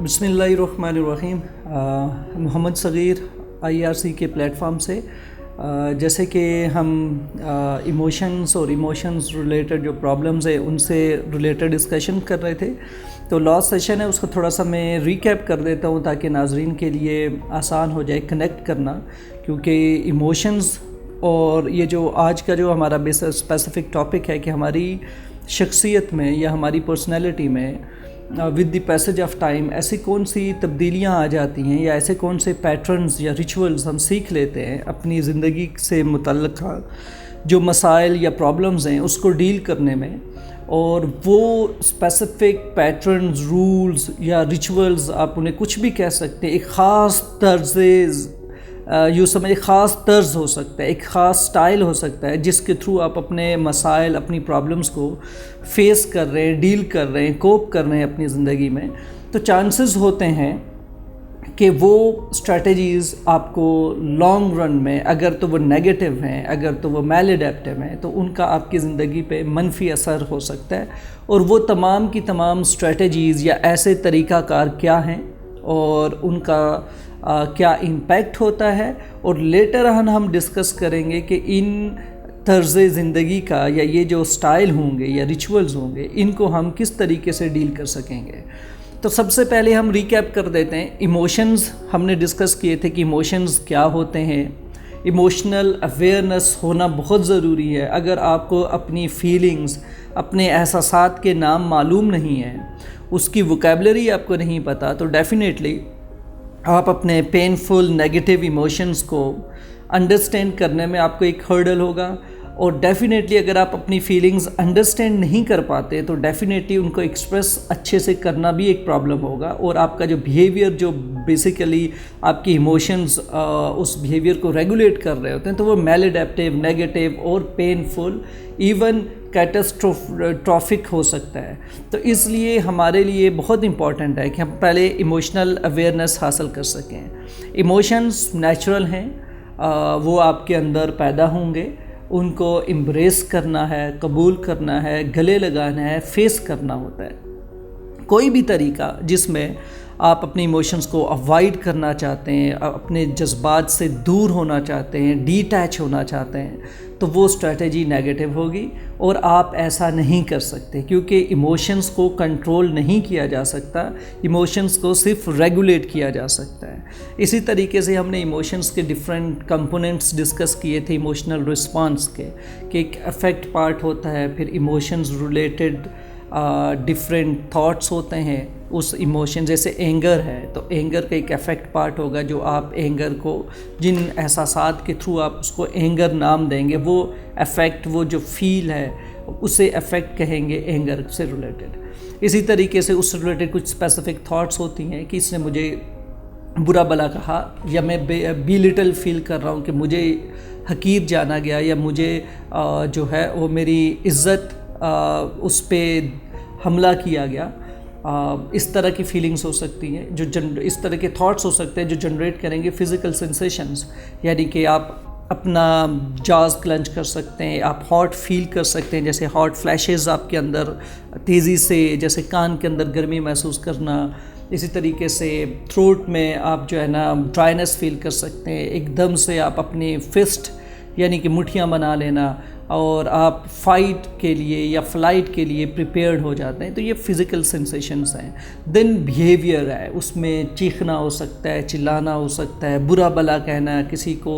بسم اللہ الرحمن الرحیم۔ محمد صغیر IRC کے پلیٹ فارم سے جیسے کہ ہم ایموشنز اور ایموشنز ریلیٹڈ جو پرابلمز ہیں ان سے ریلیٹڈ ڈسکشن کر رہے تھے، تو لاسٹ سیشن ہے اس کو تھوڑا سا میں ریکیپ کر دیتا ہوں تاکہ ناظرین کے لیے آسان ہو جائے کنیکٹ کرنا، کیونکہ ایموشنز اور یہ جو آج کا جو ہمارا اسپیسیفک ٹاپک ہے کہ ہماری شخصیت میں یا ہماری پرسنالٹی میں with the passage of time ایسی کون سی تبدیلیاں آ جاتی ہیں یا ایسے کون سے پیٹرنز یا ریچولز ہم سیکھ لیتے ہیں اپنی زندگی سے متعلقہ جو مسائل یا پرابلمز ہیں اس کو ڈیل کرنے میں، اور وہ اسپیسیفک پیٹرنز، رولز یا ریچولز آپ انہیں کچھ بھی کہہ سکتے ہیں، ایک خاص خاص طرز ہو سکتا ہے، ایک خاص سٹائل ہو سکتا ہے جس کے تھرو آپ اپنے مسائل، اپنی پرابلمز کو فیس کر رہے ہیں، ڈیل کر رہے ہیں، کوپ کر رہے ہیں اپنی زندگی میں، تو چانسز ہوتے ہیں کہ وہ اسٹریٹجیز آپ کو لانگ رن میں اگر تو وہ نیگیٹو ہیں، اگر تو وہ میل اڈیپٹیو ہیں، تو ان کا آپ کی زندگی پہ منفی اثر ہو سکتا ہے، اور وہ تمام کی تمام اسٹریٹجیز یا ایسے طریقہ کار کیا ہیں اور ان کا کیا امپیکٹ ہوتا ہے، اور لیٹر ہم ڈسکس کریں گے کہ ان طرز زندگی کا یا یہ جو سٹائل ہوں گے یا ریچولز ہوں گے ان کو ہم کس طریقے سے ڈیل کر سکیں گے۔ تو سب سے پہلے ہم ریکیپ کر دیتے ہیں، ایموشنز ہم نے ڈسکس کیے تھے کہ ایموشنز کیا ہوتے ہیں۔ ایموشنل اویئرنیس ہونا بہت ضروری ہے۔ اگر آپ کو اپنی فیلنگز، اپنے احساسات کے نام معلوم نہیں ہیں، اس کی ووکیبلری آپ کو نہیں پتہ، تو ڈیفینیٹلی آپ اپنے پینفل نیگیٹو ایموشنز کو انڈرسٹینڈ کرنے میں آپ کو ایک ہرڈل ہوگا، اور ڈیفینیٹلی اگر آپ اپنی فیلنگز انڈرسٹینڈ نہیں کر پاتے تو ڈیفینیٹلی ان کو ایکسپریس اچھے سے کرنا بھی ایک پرابلم ہوگا، اور آپ کا جو بیہیویئر جو بیسیکلی آپ کی ایموشنز اس بیہیویئر کو ریگولیٹ کر رہے ہوتے ہیں تو وہ میل اڈیپٹیو، نیگیٹو اور پینفل، ایون کیٹاسٹروفک ہو سکتا ہے۔ تو اس لیے ہمارے لیے بہت امپورٹنٹ ہے کہ ہم پہلے ایموشنل اویئرنیس حاصل کر سکیں۔ ایموشنز نیچرل ہیں، وہ آپ کے اندر پیدا ہوں گے، ان کو امبریس کرنا ہے، قبول کرنا ہے، گلے لگانا ہے، فیس کرنا ہوتا ہے۔ کوئی بھی طریقہ جس میں آپ اپنی ایموشنز کو اوائڈ کرنا چاہتے ہیں، اپنے جذبات سے دور ہونا چاہتے ہیں، ڈی اٹیچ ہونا چاہتے ہیں، تو وہ اسٹریٹجی نیگیٹو ہوگی، اور آپ ایسا نہیں کر سکتے کیونکہ ایموشنز کو کنٹرول نہیں کیا جا سکتا، ایموشنز کو صرف ریگولیٹ کیا جا سکتا ہے۔ اسی طریقے سے ہم نے ایموشنز کے ڈیفرنٹ کمپوننٹس ڈسکس کیے تھے ایموشنل رسپانس کے، کہ ایک افیکٹ پارٹ ہوتا ہے، پھر ایموشنز ریلیٹڈ ڈفرینٹ تھاٹس ہوتے ہیں اس ایموشن، جیسے اینگر ہے تو اینگر کا ایک افیکٹ پارٹ ہوگا جو آپ اینگر کو جن احساسات کے تھرو آپ اس کو اینگر نام دیں گے، وہ افیکٹ، وہ جو فیل ہے اسے افیکٹ کہیں گے اینگر سے ریلیٹڈ۔ اسی طریقے سے اس سے ریلیٹڈ کچھ اسپیسیفک تھاٹس ہوتی ہیں کہ اس نے مجھے برا بلا کہا، یا میں بی لٹل فیل کر رہا ہوں کہ مجھے حقیر جانا گیا، یا مجھے جو ہے وہ میری عزت اس پہ حملہ کیا گیا۔ اس طرح کی فیلنگز ہو سکتی ہیں، جو اس طرح کے تھاٹس ہو سکتے ہیں جو جنریٹ کریں گے فزیکل سینسیشنز، یعنی کہ آپ اپنا جاز کلنچ کر سکتے ہیں، آپ ہاٹ فیل کر سکتے ہیں، جیسے ہاٹ فلیشز آپ کے اندر تیزی سے، جیسے کان کے اندر گرمی محسوس کرنا، اسی طریقے سے تھروٹ میں آپ جو ہے نا ڈرائنس فیل کر سکتے ہیں، ایک دم سے آپ اپنی فسٹ یعنی کہ مٹھیاں بنا لینا، اور آپ فائٹ کے لیے یا فلائٹ کے لیے پریپیئرڈ ہو جاتے ہیں، تو یہ فزیکل سینسیشنز ہیں۔ دین بیہیویئر ہے، اس میں چیخنا ہو سکتا ہے، چلانا ہو سکتا ہے، برا بلا کہنا، کسی کو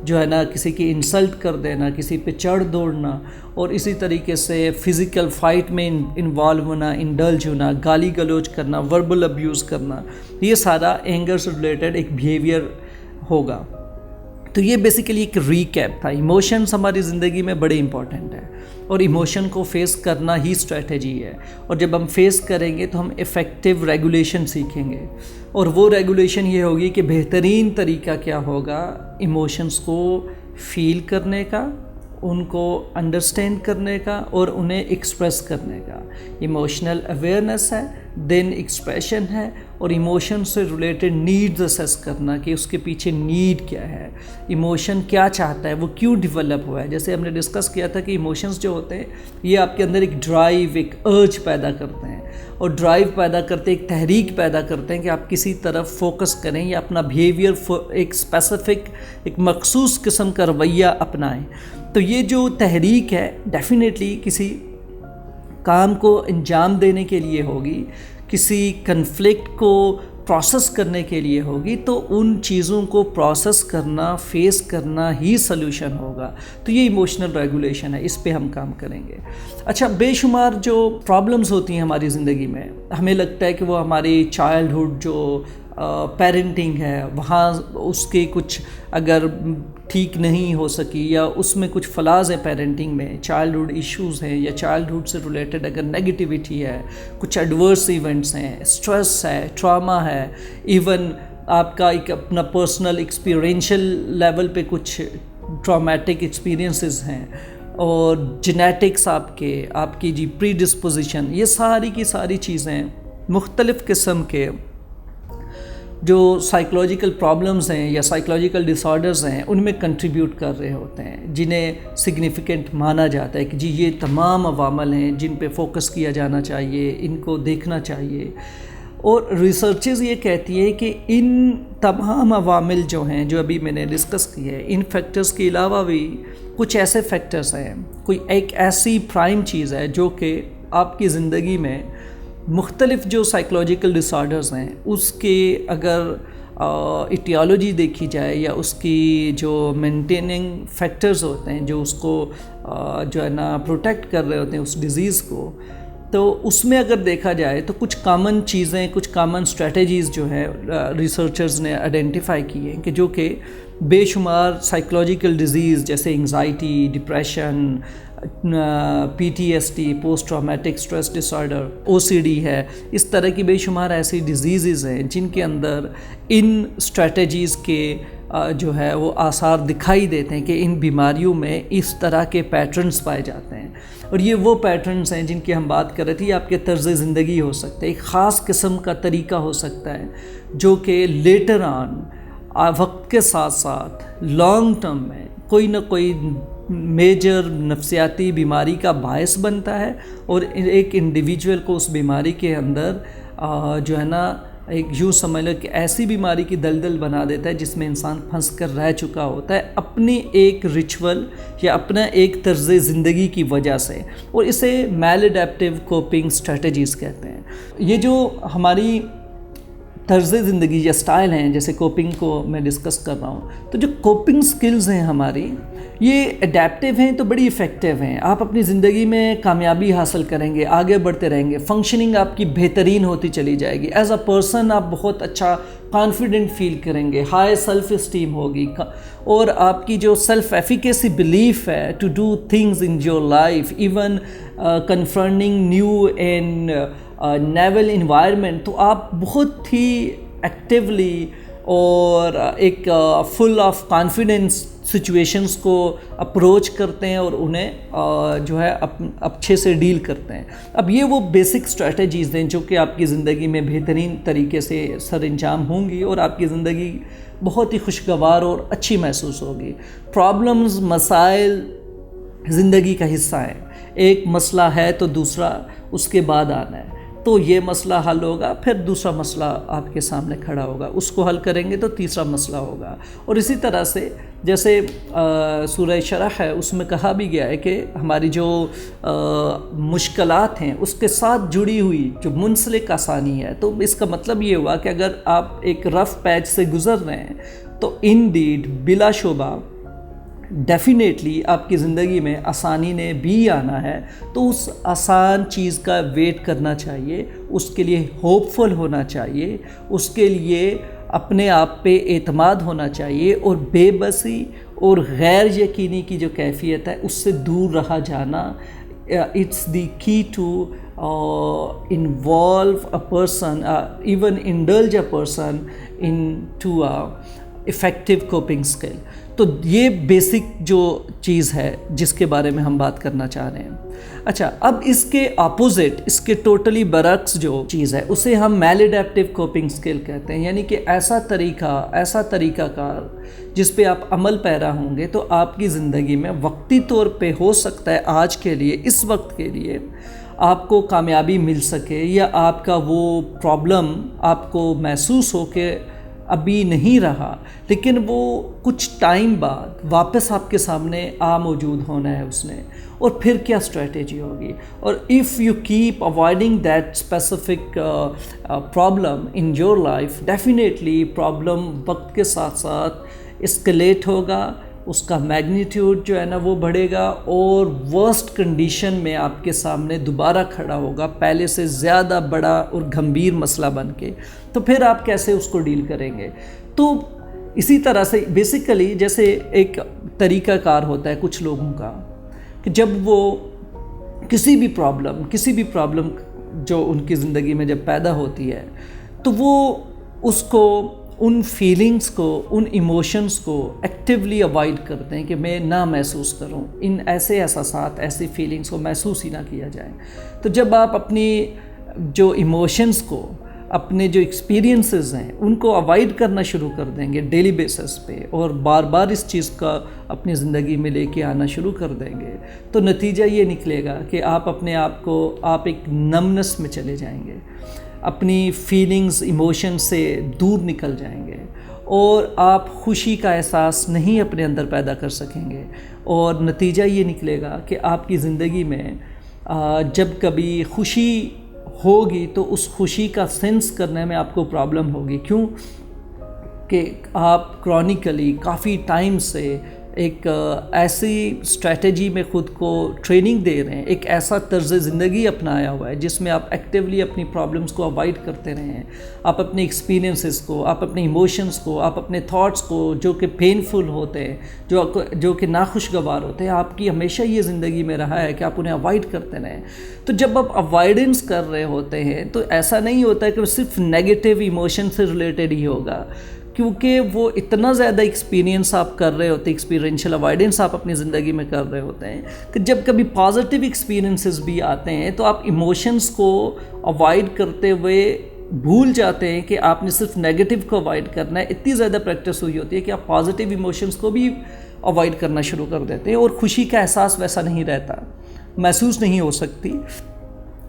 جو ہے نا کسی کی انسلٹ کر دینا، کسی پہ چڑھ دوڑنا، اور اسی طریقے سے فزیکل فائٹ میں انوالو ہونا، انڈلج ہونا، گالی گلوچ کرنا، وربل ابیوز کرنا، یہ سارا اینگر سے ریلیٹڈ ایک بیہیویئر ہوگا۔ تو یہ بیسیکلی ایک ریکیپ تھا۔ ایموشنز ہماری زندگی میں بڑے امپورٹنٹ ہیں، اور ایموشن کو فیس کرنا ہی اسٹریٹجی ہے، اور جب ہم فیس کریں گے تو ہم افیکٹو ریگولیشن سیکھیں گے، اور وہ ریگولیشن یہ ہوگی کہ بہترین طریقہ کیا ہوگا ایموشنز کو فیل کرنے کا، ان کو انڈرسٹینڈ کرنے کا، اور انہیں ایکسپریس کرنے کا۔ ایموشنل اویئرنیس ہے، دین ایکسپریشن ہے، اور ایموشن سے ریلیٹڈ نیڈز اسیس کرنا کہ اس کے پیچھے نیڈ کیا ہے، ایموشن کیا چاہتا ہے، وہ کیوں ڈیولپ ہوا ہے. جیسے ہم نے ڈسکس کیا تھا کہ ایموشنز جو ہوتے ہیں یہ آپ کے اندر ایک ڈرائیو، ایک ارج پیدا کرتے ہیں، اور ڈرائیو پیدا کرتے ایک تحریک پیدا کرتے ہیں کہ آپ کسی طرف فوکس کریں یا اپنا بیہیویئر ایک اسپیسیفک، ایک مخصوص قسم کا رویہ اپنائیں. تو یہ جو تحریک ہے ڈیفینیٹلی کسی کام کو انجام دینے کے لیے ہوگی، کسی کنفلکٹ کو پروسیس کرنے کے لیے ہوگی، تو ان چیزوں کو پروسیس کرنا، فیس کرنا ہی سلوشن ہوگا. تو یہ ایموشنل ریگولیشن ہے، اس پہ ہم کام کریں گے. اچھا، بے شمار جو پرابلمز ہوتی ہیں ہماری زندگی میں، ہمیں لگتا ہے کہ وہ ہماری چائلڈہڈ جو پیرنٹنگ ہے وہاں اس کے کچھ اگر ٹھیک نہیں ہو سکی، یا اس میں کچھ فلاز ہیں پیرنٹنگ میں، چائلڈہڈ ایشوز ہیں، یا چائلڈہڈ سے ریلیٹڈ اگر نیگیٹیوٹی ہے، کچھ ایڈورس ایونٹس ہیں، اسٹریس ہے، ٹراما ہے، ایون آپ کا ایک اپنا پرسنل ایکسپیرینشل لیول پہ کچھ ٹرامیٹک ایکسپیرینسز ہیں، اور جینیٹکس آپ کی جی پری ڈسپوزیشن، یہ ساری کی ساری چیزیں مختلف قسم کے جو سائیکلوجیکل پرابلمز ہیں یا سائیکلوجیکل ڈس آرڈرز ہیں ان میں کنٹریبیوٹ کر رہے ہوتے ہیں، جنہیں سگنیفیکنٹ مانا جاتا ہے کہ جی یہ تمام عوامل ہیں جن پہ فوکس کیا جانا چاہیے، ان کو دیکھنا چاہیے. اور ریسرچز یہ کہتی ہے کہ ان تمام عوامل جو ہیں جو ابھی میں نے ڈسکس کی ہے، ان فیکٹرز کے علاوہ بھی کچھ ایسے فیکٹرز ہیں، کوئی ایک ایسی پرائم چیز ہے جو کہ آپ کی زندگی میں مختلف جو سائیکلوجیکل ڈس آرڈرز ہیں اس کے اگر ایٹیالوجی دیکھی جائے، یا اس کی جو مینٹیننگ فیکٹرز ہوتے ہیں جو اس کو جو ہے نا پروٹیکٹ کر رہے ہوتے ہیں اس ڈیزیز کو، تو اس میں اگر دیکھا جائے تو کچھ کامن چیزیں، کچھ کامن اسٹریٹجیز جو ہیں ریسرچرز نے آئیڈینٹیفائی کی ہیں کہ جو کہ بے شمار سائیکلوجیکل ڈیزیز جیسے anxiety, depression, P T S D, post traumatic stress disorder, O C D ہے، اس طرح کی بے شمار ایسی ڈیزیزز ہیں جن کے اندر ان اسٹریٹجیز کے جو ہے وہ آثار دکھائی دیتے ہیں کہ ان بیماریوں میں اس طرح کے پیٹرنز پائے جاتے ہیں. اور یہ وہ پیٹرنز ہیں جن کی ہم بات کر رہے تھے. یہ آپ کے طرز زندگی ہو سکتے ہیں، ایک خاص قسم کا طریقہ ہو سکتا ہے جو کہ لیٹر آن وقت کے ساتھ ساتھ لانگ ٹرم میں کوئی نہ کوئی میجر نفسیاتی بیماری کا باعث بنتا ہے، اور ایک انڈیویجول کو اس بیماری کے اندر جو ہے نا ایک یوں سمجھ لو کہ ایسی بیماری کی دلدل بنا دیتا ہے جس میں انسان پھنس کر رہ چکا ہوتا ہے اپنی ایک ریچول یا اپنا ایک طرز زندگی کی وجہ سے، اور اسے میل اڈیپٹیو کوپنگ اسٹریٹجیز کہتے ہیں. یہ جو ہماری طرز زندگی یا سٹائل ہیں، جیسے کوپنگ کو میں ڈسکس کر رہا ہوں، تو جو کوپنگ سکلز ہیں ہماری، یہ اڈیپٹیو ہیں تو بڑی افیکٹو ہیں. آپ اپنی زندگی میں کامیابی حاصل کریں گے، آگے بڑھتے رہیں گے، فنکشننگ آپ کی بہترین ہوتی چلی جائے گی. ایز اے پرسن آپ بہت اچھا کانفیڈنٹ فیل کریں گے، ہائی سیلف اسٹیم ہوگی، اور آپ کی جو سیلف ایفیکیسی بلیف ہے to do things in your life, even confronting new and novel environment, تو آپ بہت ہی ایکٹیولی اور ایک فل آف کانفیڈنس سچویشنز کو اپروچ کرتے ہیں اور انہیں جو ہے اچھے سے ڈیل کرتے ہیں. اب یہ وہ بیسک اسٹریٹجیز ہیں جو کہ آپ کی زندگی میں بہترین طریقے سے سر انجام ہوں گی، اور آپ کی زندگی بہت ہی خوشگوار اور اچھی محسوس ہوگی. پرابلمز، مسائل زندگی کا حصہ ہیں. ایک مسئلہ ہے تو دوسرا اس کے بعد آنا ہے، تو یہ مسئلہ حل ہوگا، پھر دوسرا مسئلہ آپ کے سامنے کھڑا ہوگا، اس کو حل کریں گے تو تیسرا مسئلہ ہوگا. اور اسی طرح سے جیسے سورہ شرح ہے اس میں کہا بھی گیا ہے کہ ہماری جو مشکلات ہیں اس کے ساتھ جڑی ہوئی جو منسلک آسانی ہے، تو اس کا مطلب یہ ہوا کہ اگر آپ ایک رف پیچ سے گزر رہے ہیں تو ان ڈیڈ بلا شبہ ڈیفینیٹلی آپ کی زندگی میں آسانی نے بھی آنا ہے. تو اس آسان چیز کا ویٹ کرنا چاہیے، اس کے لیے ہوپ فل ہونا چاہیے، اس کے لیے اپنے آپ پہ اعتماد ہونا چاہیے، اور بے بسی اور غیر یقینی کی جو کیفیت ہے اس سے دور رہا جانا. اٹس دی کی to involve a person, even indulge a person into a effective coping skill. تو یہ بیسک جو چیز ہے جس کے بارے میں ہم بات کرنا چاہ رہے ہیں۔ اچھا، اب اس کے اپوزٹ، اس کے ٹوٹلی برعکس جو چیز ہے اسے ہم میل اڈیپٹیو کوپنگ سکل کہتے ہیں، یعنی کہ ایسا طریقہ کار جس پہ آپ عمل پیرا ہوں گے تو آپ کی زندگی میں وقتی طور پہ ہو سکتا ہے آج کے لیے، اس وقت کے لیے آپ کو کامیابی مل سکے، یا آپ کا وہ پرابلم آپ کو محسوس ہو کہ ابھی نہیں رہا، لیکن وہ کچھ ٹائم بعد واپس آپ کے سامنے موجود ہونا ہے اس نے، اور پھر کیا اسٹریٹجی ہوگی۔ اور if you keep avoiding that specific problem in your life, definitely problem وقت کے ساتھ ساتھ اسکلیٹ ہوگا، اس کا میگنیٹیوڈ جو ہے نا وہ بڑھے گا، اور ورسٹ کنڈیشن میں آپ کے سامنے دوبارہ کھڑا ہوگا پہلے سے زیادہ بڑا اور گھمبیر مسئلہ بن کے۔ تو پھر آپ کیسے اس کو ڈیل کریں گے؟ تو اسی طرح سے بیسیکلی جیسے ایک طریقہ کار ہوتا ہے کچھ لوگوں کا کہ جب وہ کسی بھی پرابلم جو ان کی زندگی میں جب پیدا ہوتی ہے تو وہ اس کو، ان فیلنگز کو، ان ایموشنز کو ایکٹیولی اوائڈ کرتے ہیں کہ میں نہ محسوس کروں، ان ایسے احساسات، ایسی فیلنگز کو محسوس ہی نہ کیا جائے۔ تو جب آپ اپنی جو ایموشنز کو، اپنے جو ایکسپیرینسز ہیں ان کو اوائڈ کرنا شروع کر دیں گے ڈیلی بیسس پہ، اور بار بار اس چیز کا اپنی زندگی میں لے کے آنا شروع کر دیں گے، تو نتیجہ یہ نکلے گا کہ آپ اپنے آپ کو، آپ ایک نمنس میں چلے جائیں گے، اپنی فیلنگز، ایموشن سے دور نکل جائیں گے، اور آپ خوشی کا احساس نہیں اپنے اندر پیدا کر سکیں گے، اور نتیجہ یہ نکلے گا کہ آپ کی زندگی میں جب کبھی خوشی ہوگی تو اس خوشی کا سینس کرنے میں آپ کو پرابلم ہوگی۔ کیوں کہ آپ کرونیکلی کافی ٹائم سے ایک ایسی اسٹریٹجی میں خود کو ٹریننگ دے رہے ہیں، ایک ایسا طرز زندگی اپنایا ہوا ہے جس میں آپ ایکٹیولی اپنی پرابلمس کو اوائڈ کرتے رہے ہیں، آپ اپنے ایکسپیرینسز کو، آپ اپنے ایموشنز کو، آپ اپنے تھاٹس کو جو کہ پینفل ہوتے ہیں، جو کہ ناخوشگوار ہوتے ہیں، آپ کی ہمیشہ یہ زندگی میں رہا ہے کہ آپ انہیں اوائڈ کرتے رہیں۔ تو جب آپ اوائڈنس کر رہے ہوتے ہیں تو ایسا نہیں ہوتا ہے کہ وہ صرف نیگیٹو ایموشن سے ریلیٹڈ ہی ہوگا، کیونکہ وہ اتنا زیادہ ایکسپیرینس آپ کر رہے ہوتے ہیں، ایکسپیرینشل اوائڈنس آپ اپنی زندگی میں کر رہے ہوتے ہیں کہ جب کبھی پازیٹیو ایکسپیرینسز بھی آتے ہیں تو آپ ایموشنز کو اوائڈ کرتے ہوئے بھول جاتے ہیں کہ آپ نے صرف نیگیٹو کو اوائڈ کرنا ہے۔ اتنی زیادہ پریکٹس ہوئی ہوتی ہے کہ آپ پازیٹیو ایموشنز کو بھی اوائڈ کرنا شروع کر دیتے ہیں، اور خوشی کا احساس ویسا نہیں رہتا، محسوس نہیں ہو سکتی،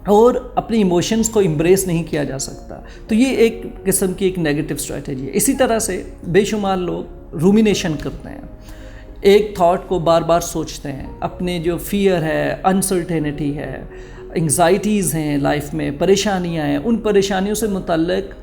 اور اپنی ایموشنز کو امبریس نہیں کیا جا سکتا۔ تو یہ ایک قسم کی ایک نیگیٹو اسٹریٹجی ہے۔ اسی طرح سے بے شمار لوگ رومینیشن کرتے ہیں، ایک تھاٹ کو بار بار سوچتے ہیں، اپنے جو فیئر ہے، انسرٹینٹی ہے، انگزائٹیز ہیں لائف میں، پریشانیاں ہیں، ان پریشانیوں سے متعلق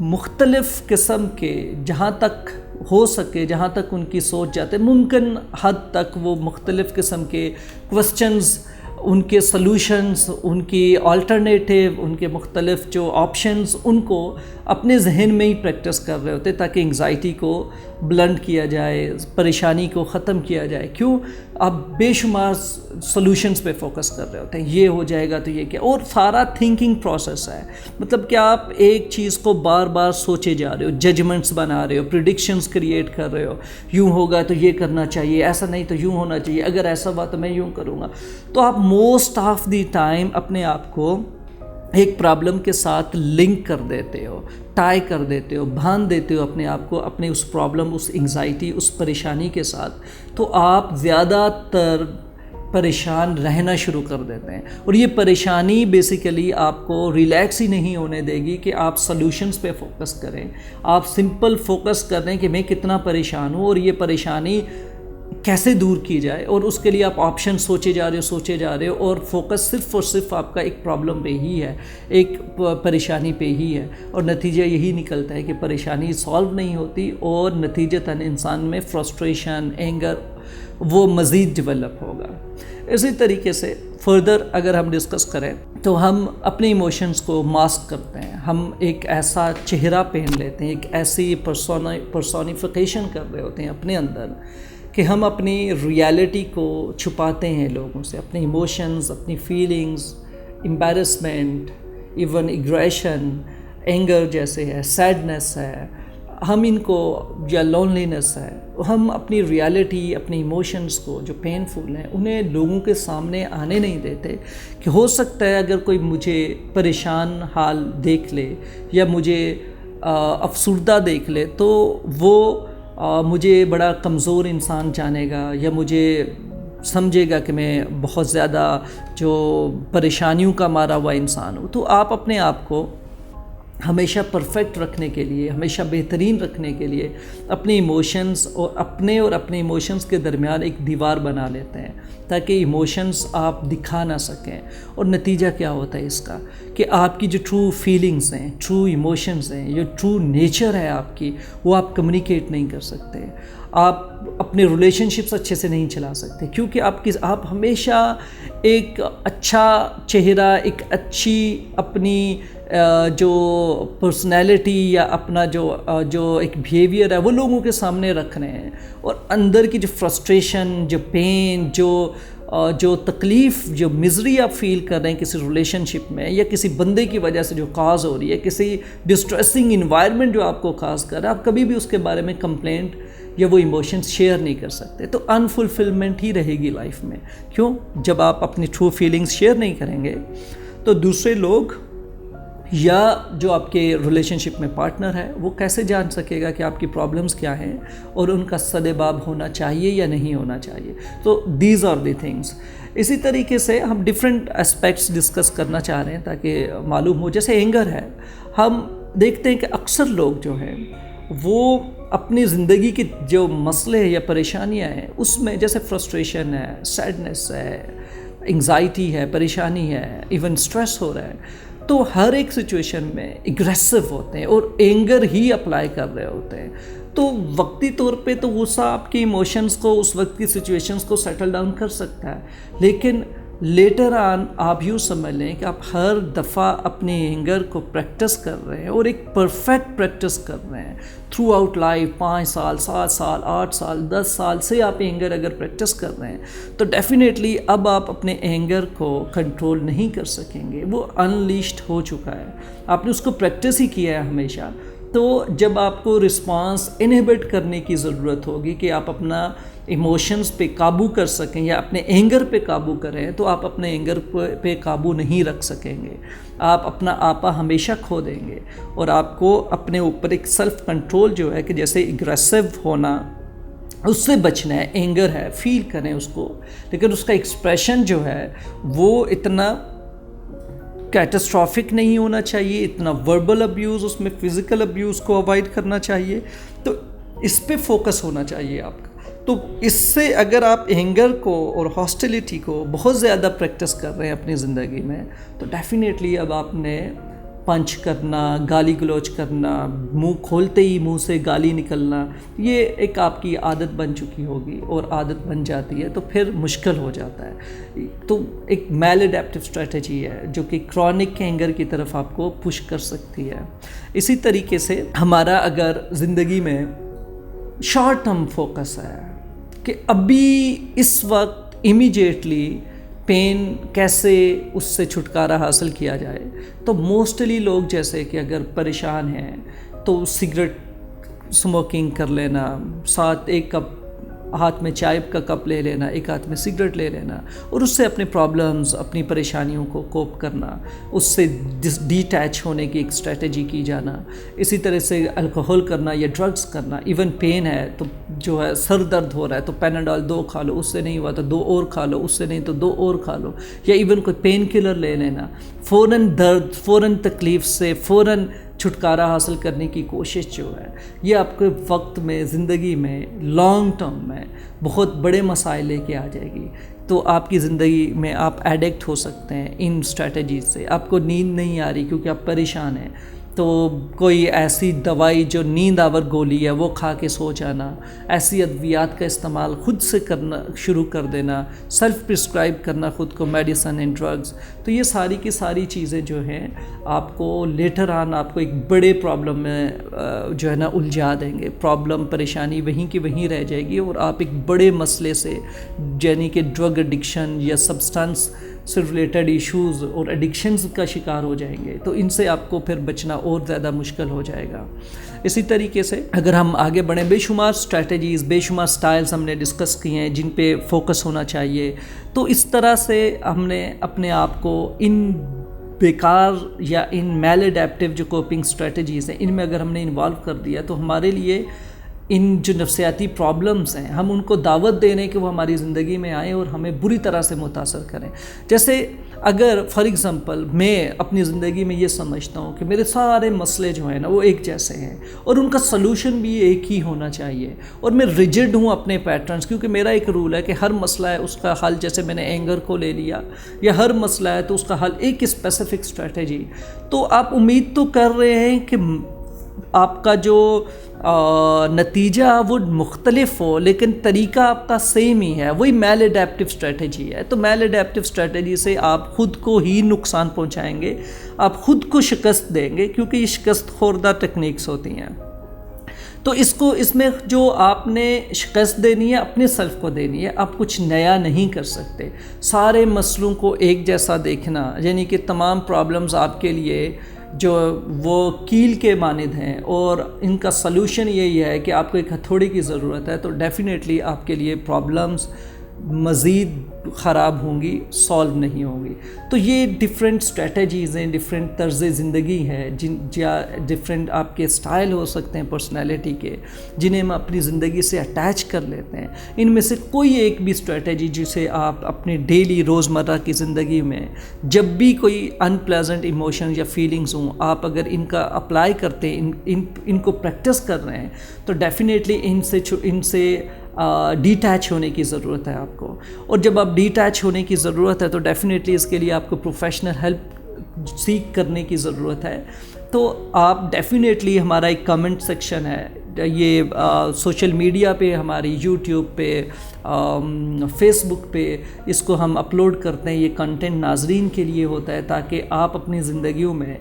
مختلف قسم کے، جہاں تک ہو سکے، جہاں تک ان کی سوچ جاتے، ممکن حد تک وہ مختلف قسم کے کوسچنز، ان کے سلوشنز، ان کی آلٹرنیٹیو، ان کے مختلف جو آپشنز، ان کو اپنے ذہن میں ہی پریکٹس کر رہے ہوتے تاکہ انگزائٹی کو بلنڈ کیا جائے، پریشانی کو ختم کیا جائے۔ کیوں؟ آپ بے شمار سلوشنز پہ فوکس کر رہے ہوتے ہیں، یہ ہو جائے گا تو یہ کیا، اور سارا تھنکنگ پروسیس ہے، مطلب کہ آپ ایک چیز کو بار بار سوچے جا رہے ہو، ججمنٹس بنا رہے ہو، پریڈکشنز کریٹ کر رہے ہو، یوں ہوگا تو یہ کرنا چاہیے، ایسا نہیں تو یوں ہونا چاہیے، اگر ایسا ہوا تو میں یوں کروں گا۔ تو آپ موسٹ آف دی ٹائم اپنے آپ کو ایک پرابلم کے ساتھ لنک کر دیتے ہو، ٹائی کر دیتے ہو، باندھ دیتے ہو اپنے آپ کو اپنے اس پرابلم، اس انگزائٹی، اس پریشانی کے ساتھ، تو آپ زیادہ تر پریشان رہنا شروع کر دیتے ہیں، اور یہ پریشانی بیسیکلی آپ کو ریلیکس ہی نہیں ہونے دے گی کہ آپ سلوشنز پہ فوکس کریں۔ آپ سمپل فوکس کر رہے ہیں کہ میں کتنا پریشان ہوں اور یہ پریشانی کیسے دور کی جائے، اور اس کے لیے آپ آپشن سوچے جا رہے ہو، اور فوکس صرف اور صرف آپ کا ایک پرابلم پہ ہی ہے، ایک پریشانی پہ ہی ہے، اور نتیجہ یہی نکلتا ہے کہ پریشانی سالو نہیں ہوتی، اور نتیجتاً انسان میں فرسٹریشن، اینگر وہ مزید ڈیولپ ہوگا۔ اسی طریقے سے فردر اگر ہم ڈسکس کریں تو ہم اپنے ایموشنز کو ماسک کرتے ہیں، ہم ایک ایسا چہرہ پہن لیتے ہیں، ایک ایسی پرسونیفیکیشن کر رہے ہوتے ہیں اپنے اندر کہ ہم اپنی ریالٹی کو چھپاتے ہیں لوگوں سے، اپنے ایموشنز، اپنی feelings, embarrassment, even aggression, anger جیسے ہے، سیڈنس ہے، ہم ان کو یا لونلینس ہے، ہم اپنی ریالٹی، اپنی ایموشنز کو جو پینفل ہیں انہیں لوگوں کے سامنے آنے نہیں دیتے، کہ ہو سکتا ہے اگر کوئی مجھے پریشان حال دیکھ لے یا مجھے افسردہ دیکھ لے تو وہ مجھے بڑا کمزور انسان جانے گا، یا مجھے سمجھے گا کہ میں بہت زیادہ جو پریشانیوں کا مارا ہوا انسان ہوں۔ تو آپ اپنے آپ کو ہمیشہ پرفیکٹ رکھنے کے لیے، ہمیشہ بہترین رکھنے کے لیے اپنی ایموشنز اور اپنے ایموشنز کے درمیان ایک دیوار بنا لیتے ہیں، تاکہ ایموشنز آپ دکھا نہ سکیں۔ اور نتیجہ کیا ہوتا ہے اس کا، کہ آپ کی جو ٹرو فیلنگز ہیں، ٹرو ایموشنز ہیں، جو ٹرو نیچر ہے آپ کی، وہ آپ کمیونیکیٹ نہیں کر سکتے، آپ اپنے ریلیشن شپس اچھے سے نہیں چلا سکتے، کیونکہ آپ ہمیشہ ایک اچھا چہرہ، ایک اچھی اپنی جو پرسنالٹی یا اپنا جو ایک بیہیویئر ہے وہ لوگوں کے سامنے رکھ رہے ہیں، اور اندر کی جو فرسٹریشن، جو پین، جو تکلیف، جو مزری آپ فیل کر رہے ہیں کسی ریلیشن شپ میں، یا کسی بندے کی وجہ سے جو کاز ہو رہی ہے، کسی ڈسٹریسنگ انوائرمنٹ جو آپ کو کاز کر رہا ہے، آپ کبھی بھی اس کے بارے میں کمپلینٹ یا وہ ایموشنز شیئر نہیں کر سکتے۔ تو انفلفلمنٹ ہی رہے گی لائف میں۔ کیوں؟ جب آپ اپنی ٹرو فیلنگز شیئر نہیں کریں گے تو دوسرے لوگ یا جو آپ کے ریلیشن شپ میں پارٹنر ہے وہ کیسے جان سکے گا کہ آپ کی پرابلمز کیا ہیں اور ان کا سدباب ہونا چاہیے یا نہیں ہونا چاہیے۔ تو دیز آر دی تھنگس۔ اسی طریقے سے ہم ڈفرینٹ اسپیکٹس ڈسکس کرنا چاہ رہے ہیں تاکہ معلوم ہو۔ جیسے اینگر ہے، ہم دیکھتے ہیں کہ اکثر لوگ جو ہیں وہ اپنی زندگی کے جو مسئلے یا پریشانیاں ہیں اس میں، جیسے فرسٹریشن ہے، سیڈنس ہے، انگزائٹی ہے، پریشانی ہے، ایون سٹریس ہو رہا ہے، تو ہر ایک سچویشن میں اگریسو ہوتے ہیں اور اینگر ہی اپلائی کر رہے ہوتے ہیں۔ تو وقتی طور پہ تو غصہ آپ کی ایموشنز کو، اس وقت کی سچویشنز کو سیٹل ڈاؤن کر سکتا ہے، لیکن لیٹر آن آپ یوں سمجھ لیں کہ آپ ہر دفعہ اپنے اینگر کو پریکٹس کر رہے ہیں، اور ایک پرفیکٹ پریکٹس کر رہے ہیں تھرو آؤٹ لائف۔ 5 سال، 7 سال، 8 سال، 10 سال سے آپ اینگر اگر پریکٹس کر رہے ہیں تو ڈیفینیٹلی اب آپ اپنے اینگر کو کنٹرول نہیں کر سکیں گے، وہ انلیشڈ ہو چکا ہے، آپ نے اس کو پریکٹس ہی کیا ہے ہمیشہ۔ تو جب آپ کو رسپانس انہیبٹ کرنے کی ضرورت ہوگی کہ آپ اپنا ایموشنز پہ قابو کر سکیں یا اپنے اینگر پہ قابو کریں، تو آپ اپنے اینگر پہ قابو نہیں رکھ سکیں گے، آپ اپنا آپا ہمیشہ کھو دیں گے، اور آپ کو اپنے اوپر ایک سیلف کنٹرول جو ہے کہ جیسے اگریسو ہونا، اس سے بچنا ہے۔ اینگر ہے، فیل کریں اس کو، لیکن اس کا ایکسپریشن جو ہے وہ اتنا کیٹاسٹرافک نہیں ہونا چاہیے، اتنا وربل ابیوز، اس میں فزیکل ابیوز کو اوائڈ کرنا چاہیے۔ تو اس پہ فوکس ہونا چاہیے آپ کا۔ تو اس سے اگر آپ اینگر کو اور ہاسٹیلیٹی کو بہت زیادہ پریکٹس کر رہے ہیں اپنی زندگی میں، تو ڈیفینیٹلی اب آپ نے پنچ کرنا، گالی گلوچ کرنا، منہ کھولتے ہی منہ سے گالی نکلنا، یہ ایک آپ کی عادت بن چکی ہوگی، اور عادت بن جاتی ہے تو پھر مشکل ہو جاتا ہے۔ تو ایک میل اڈیپٹیو اسٹریٹجی ہے جو کہ کرونک اینگر کی طرف آپ کو پش کر سکتی ہے۔ اسی طریقے سے ہمارا اگر زندگی میں شارٹ ٹرم فوکس ہے کہ ابھی اس وقت امیجیٹلی پین کیسے اس سے چھٹکارا حاصل کیا جائے، تو موسٹلی لوگ جیسے کہ اگر پریشان ہیں تو سگریٹ اسموکنگ کر لینا، ساتھ ایک کپ ہاتھ میں چائے کا کپ لے لینا، ایک ہاتھ میں سگریٹ لے لینا، اور اس سے اپنے پرابلمز، اپنی پریشانیوں کو کوپ کرنا، اس سے ڈیٹیچ ہونے کی ایک اسٹریٹجی کی جانا۔ اسی طرح سے الکوہول کرنا یا ڈرگز کرنا، ایون پین ہے تو جو ہے سر درد ہو رہا ہے تو پیناڈول 2 کھا لو، اس سے نہیں ہوا تو 2 اور کھا لو، اس سے نہیں تو 2 اور کھا لو، یا ایون کوئی پین کلر لے لینا، فوراً درد، فوراً تکلیف سے فوراً چھٹکارا حاصل کرنے کی کوشش جو ہے، یہ آپ کے وقت میں، زندگی میں، لانگ ٹرم میں بہت بڑے مسائل لے کے آ جائے گی۔ تو آپ کی زندگی میں آپ ایڈکٹ ہو سکتے ہیں ان اسٹریٹجیز سے۔ آپ کو نیند نہیں آ رہی کیونکہ آپ پریشان ہیں، تو کوئی ایسی دوائی جو نیند آور گولی ہے وہ کھا کے سو جانا، ایسی ادویات کا استعمال خود سے کرنا شروع کر دینا، سیلف پرسکرائب کرنا خود کو میڈیسن اینڈ ڈرگز، تو یہ ساری کی ساری چیزیں جو ہیں آپ کو لیٹر آن آپ کو ایک بڑے پرابلم میں جو ہے نا الجھا دیں گے۔ پرابلم، پریشانی وہیں کی وہیں رہ جائے گی، اور آپ ایک بڑے مسئلے سے، یعنی کہ ڈرگ ایڈکشن یا سبسٹنس سے ریلیٹڈ ایشوز اور ایڈکشنز کا شکار ہو جائیں گے، تو ان سے آپ کو پھر بچنا اور زیادہ مشکل ہو جائے گا۔ اسی طریقے سے اگر ہم آگے بڑھیں، بے شمار اسٹریٹجیز، بے شمار سٹائلز ہم نے ڈسکس کیے ہیں جن پہ فوکس ہونا چاہیے۔ تو اس طرح سے ہم نے اپنے آپ کو ان بیکار یا ان میل اڈیپٹیو جو کوپنگ اسٹریٹجیز ہیں ان میں اگر ہم نے انوالو کر دیا تو ہمارے لیے ان جو نفسیاتی پرابلمز ہیں ہم ان کو دعوت دے رہے ہیں کہ وہ ہماری زندگی میں آئیں اور ہمیں بری طرح سے متاثر کریں۔ جیسے اگر فار ایگزامپل میں اپنی زندگی میں یہ سمجھتا ہوں کہ میرے سارے مسئلے جو ہیں نا وہ ایک جیسے ہیں اور ان کا سلوشن بھی ایک ہی ہونا چاہیے، اور میں ریجڈ ہوں اپنے پیٹرنز، کیونکہ میرا ایک رول ہے کہ ہر مسئلہ ہے اس کا حل، جیسے میں نے اینگر کو لے لیا، یا ہر مسئلہ ہے تو اس کا حل ایک اسپیسیفک اسٹریٹجی، تو آپ امید تو کر رہے ہیں کہ آپ کا جو نتیجہ وہ مختلف ہو لیکن طریقہ آپ کا سیم ہی ہے، وہی میل اڈیپٹیو اسٹریٹجی ہے۔ تو میل اڈیپٹیو اسٹریٹجی سے آپ خود کو ہی نقصان پہنچائیں گے، آپ خود کو شکست دیں گے، کیونکہ یہ شکست خوردہ ٹیکنیکس ہوتی ہیں۔ تو اس میں جو آپ نے شکست دینی ہے اپنے سیلف کو دینی ہے، آپ کچھ نیا نہیں کر سکتے۔ سارے مسئلوں کو ایک جیسا دیکھنا، یعنی کہ تمام پرابلمز آپ کے لیے جو وہ کیل کے مانند ہیں اور ان کا سلوشن یہی ہے کہ آپ کو ایک ہتھوڑی کی ضرورت ہے، تو ڈیفینیٹلی آپ کے لیے پرابلمز مزید خراب ہوں گی، سالو نہیں ہوں گی۔ تو یہ ڈفرینٹ اسٹریٹجیز ہیں، ڈفرینٹ طرز زندگی ہے، یا ڈفرینٹ آپ کے اسٹائل ہو سکتے ہیں پرسنالٹی کے، جنہیں ہم اپنی زندگی سے اٹیچ کر لیتے ہیں۔ ان میں سے کوئی ایک بھی اسٹریٹجی جسے آپ اپنے ڈیلی روزمرہ کی زندگی میں جب بھی کوئی ان پلیزنٹ ایموشن یا فیلنگز ہوں، آپ اگر ان کا اپلائی کرتے ہیں، ان کو پریکٹس کر رہے ہیں، تو ڈیفینیٹلی ان سے ڈیٹیچ ہونے کی ضرورت ہے آپ کو، اور جب آپ ڈیٹیچ ہونے کی ضرورت ہے تو ڈیفینیٹلی اس کے لیے آپ کو پروفیشنل ہیلپ سیک کرنے کی ضرورت ہے۔ تو آپ ڈیفینیٹلی، ہمارا ایک کمنٹ سیکشن ہے، یہ سوشل میڈیا پہ، ہماری یوٹیوب پہ، فیس بک پہ اس کو ہم اپلوڈ کرتے ہیں۔ یہ کنٹینٹ ناظرین کے لیے ہوتا ہے تاکہ آپ اپنی زندگیوں میں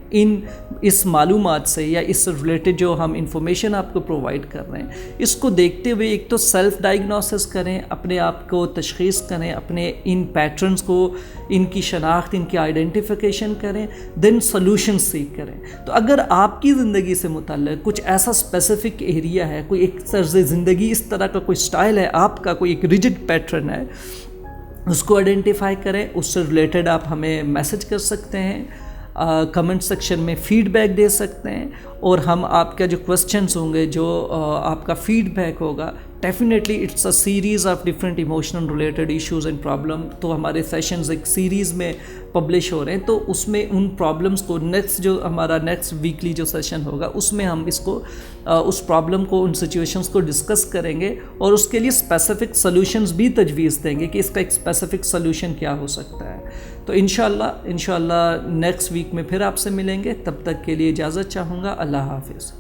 اس معلومات سے یا اس سے ریلیٹڈ جو ہم انفارمیشن آپ کو پرووائڈ کر رہے ہیں، اس کو دیکھتے ہوئے ایک تو سیلف ڈائگنوسس کریں، اپنے آپ کو تشخیص کریں، اپنے ان پیٹرنز کو، ان کی شناخت، ان کی آئیڈینٹیفیکیشن کریں، دین سلوشن سیک کریں۔ تو اگر آپ کی زندگی سے متعلق کچھ ایسا اسپیسیفک ایریا ہے، کوئی ایک طرز زندگی، اس طرح کا کوئی سٹائل ہے آپ کا، کوئی ایک ریجڈ پیٹرن ہے، اس کو آئیڈینٹیفائی کریں، اس سے ریلیٹڈ آپ ہمیں میسج کر سکتے ہیں، کمنٹ سیکشن میں فیڈ بیک دے سکتے ہیں، اور ہم آپ کا جو کوسچنز ہوں گے، جو آپ کا فیڈ بیک ہوگا، definitely it's a series of different emotional related issues and problem. تو ہمارے سیشنز ایک سیریز میں پبلش ہو رہے ہیں، تو اس میں ان پرابلمس کو ہمارا نیکسٹ ویکلی جو سیشن ہوگا اس میں ہم اس پرابلم کو، ان سچویشنز کو ڈسکس کریں گے، اور اس کے لیے اسپیسیفک سلوشنز بھی تجویز دیں گے کہ اس کا ایک اسپیسیفک سلوشن کیا ہو سکتا ہے۔ تو انشاءاللہ نیکسٹ ویک میں پھر آپ سے ملیں گے، تب تک کے لیے اجازت چاہوں گا۔ اللہ حافظ۔